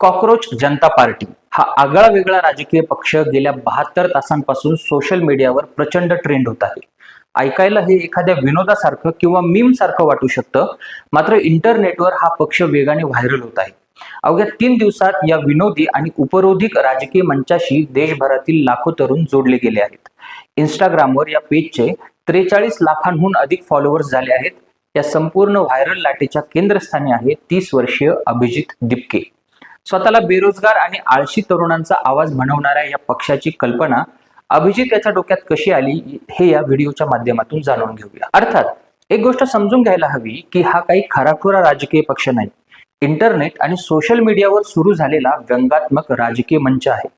Cockroach जनता party हा आगळा वेगळा राजकीय पक्ष गेल्या 72 तासांपासून सोशल मीडियावर प्रचंड ट्रेंड होत आहे. ऐकायला हे एखाद्या विनोदासारखं किंवा मीम सारखं वाटू शकतं, मात्र इंटरनेटवर हा पक्ष वेगाने व्हायरल होत आहे. अवघ्या 3 दिवसात या विनोदी आणि उपरोधिक राजकीय मंचाशी देशभरातील लाखो तरुण जोडले गेले आहेत. इंस्टाग्रामवर या पेजचे 43 लाखांहून अधिक फॉलोअर्स झाले आहेत. या संपूर्ण व्हायरल लाटेच्या केंद्रस्थानी आहे 30 वर्षीय अभिजित दिपके. स्वतःला बेरोजगार आणि आळशी तरुणांचा आवाज म्हणवणाऱ्या या पक्षाची कल्पना अभिजित याच्या डोक्यात कशी आली हे या व्हिडिओच्या माध्यमातून जाणून घेऊया. अर्थात एक गोष्ट समजून घ्यायला हवी की हा काही खराखुरा राजकीय पक्ष नाही. इंटरनेट आणि सोशल मीडियावर सुरू झालेला व्यंगात्मक राजकीय मंच आहे.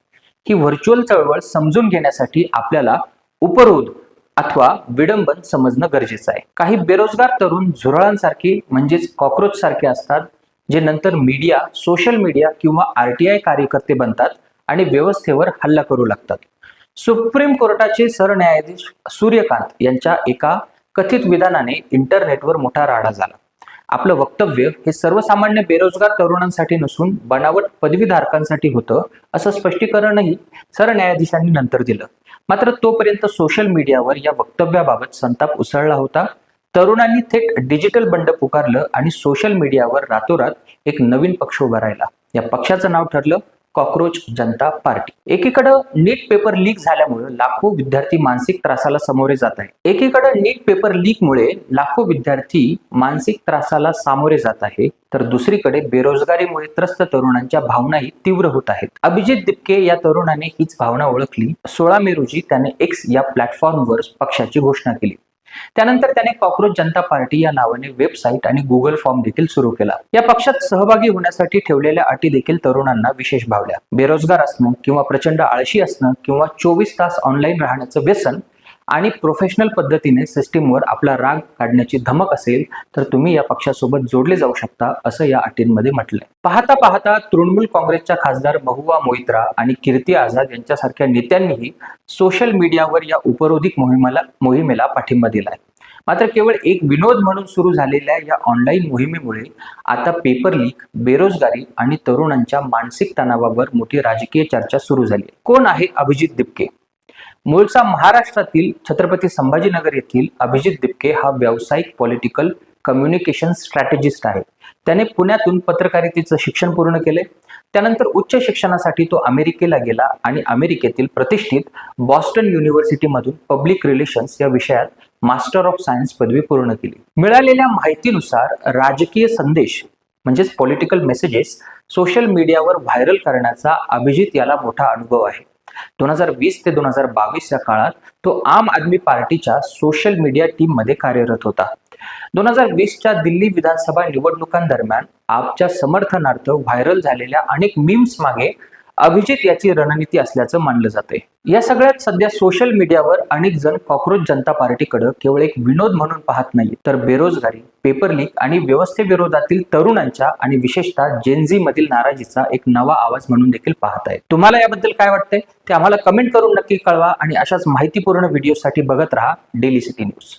ही व्हर्च्युअल चळवळ समजून घेण्यासाठी आपल्याला उपरोध अथवा विडंबन समजणं गरजेचं आहे. काही बेरोजगार तरुण झुरळांसारखे म्हणजेच कॉकरोच सारखे असतात, जे नंतर मीडिया, सोशल मीडिया किंवा RTI कार्यकर्ते बनतात आणि व्यवस्थेवर हल्ला करू लागतात. सुप्रीम कोर्टाचे सरन्यायाधीश सूर्यकांत यांच्या एका कथित विधानाने इंटरनेटवर मोठा राडा झाला. आपलं वक्तव्य हे सर्वसामान्य बेरोजगार तरुणांसाठी नसून बनावट पदवीधारकांसाठी होतं, असं स्पष्टीकरणही सरन्यायाधीशांनी नंतर दिलं. मात्र तोपर्यंत सोशल मीडियावर या वक्तव्याबाबत संताप उसळला होता. तरुणांनी थेट डिजिटल बंड पुकारलं आणि सोशल मीडियावर रातोरात एक नवीन पक्ष उभा राहिला. या पक्षाचं नाव ठरलं कॉकरोच जनता पार्टी. एकीकडे नीट पेपर लीक झाल्यामुळे लाखो विद्यार्थी मानसिक त्रासाला सामोरे जात आहे. तर दुसरीकडे बेरोजगारीमुळे त्रस्त तरुणांच्या भावनाही तीव्र होत आहेत. अभिजित दिपके या तरुणाने हीच भावना ओळखली. 16 मे रोजी त्याने X या प्लॅटफॉर्मवर पक्षाची घोषणा केली. त्यानंतर त्याने कॉकरोच जनता पार्टी या नावाने वेबसाईट आणि गुगल फॉर्म देखील सुरू केला. या पक्षात सहभागी होण्यासाठी ठेवलेल्या अटी देखील तरुणांना विशेष भावल्या. बेरोजगार असणं किंवा प्रचंड आळशी असणं किंवा 24 तास ऑनलाईन राहण्याचं व्यसन आणि प्रोफेशनल पद्धतीने सिस्टीमवर आपला राग काढण्याची धमक असेल तर तुम्ही या पक्षासोबत जोडले जाऊ शकता, असं या अटींमध्ये म्हटलंय. पाहता पाहता तृणमूल काँग्रेसच्या खासदार महुआ मोइत्रा आणि कीर्ती आझाद यांच्यासारख्या नेत्यांनीही सोशल मीडियावर या उपरोधिक मोहिमेला पाठिंबा दिलाय. मात्र केवळ एक विनोद म्हणून सुरू झालेल्या या ऑनलाईन मोहिमेमुळे आता पेपर लीक, बेरोजगारी आणि तरुणांच्या मानसिक तणावावर मोठी राजकीय चर्चा सुरू झाली. कोण आहे अभिजित दिपके? मूळचा महाराष्ट्रातील छत्रपती संभाजीनगर येथील अभिजित दिपके हा व्यावसायिक पॉलिटिकल कम्युनिकेशन स्ट्रॅटेजिस्ट आहे. त्याने पुण्यातून पत्रकारितेचं शिक्षण पूर्ण केले. त्यानंतर उच्च शिक्षणासाठी तो अमेरिकेला गेला आणि अमेरिकेतील प्रतिष्ठित बॉस्टन युनिव्हर्सिटीमधून पब्लिक रिलेशन्स या विषयात मास्टर ऑफ सायन्स पदवी पूर्ण केली. मिळालेल्या माहितीनुसार राजकीय संदेश म्हणजेच पॉलिटिकल मेसेजेस सोशल मीडियावर व्हायरल करण्याचा अभिजित याला मोठा अनुभव आहे. 2020 ते 2022 या काळात तो आम आदमी पार्टीच्या सोशल मीडिया टीम मध्ये कार्यरत होता. 2020च्या दिल्ली विधानसभा निवडणुकांदरम्यान आपच्या समर्थनार्थ व्हायरल झालेल्या अनेक मीम्स मागे अभिजित याची रणनीती असल्याचं मानलं जाते. या सगळ्यात सध्या सोशल मीडियावर अनेक जण कॉकरोच जनता पार्टीकडे केवळ एक विनोद म्हणून पाहत नाहीत, तर बेरोजगारी, पेपर लीक आणि व्यवस्थेविरोधातील तरुणांच्या आणि विशेषतः जेनझी मधील नाराजीचा एक नवा आवाज म्हणून देखील पाहत आहेत. तुम्हाला याबद्दल काय वाटतंय ते आम्हाला कमेंट करून नक्की कळवा आणि अशाच माहितीपूर्ण व्हिडिओसाठी बघत राहा डेली सिटी न्यूज.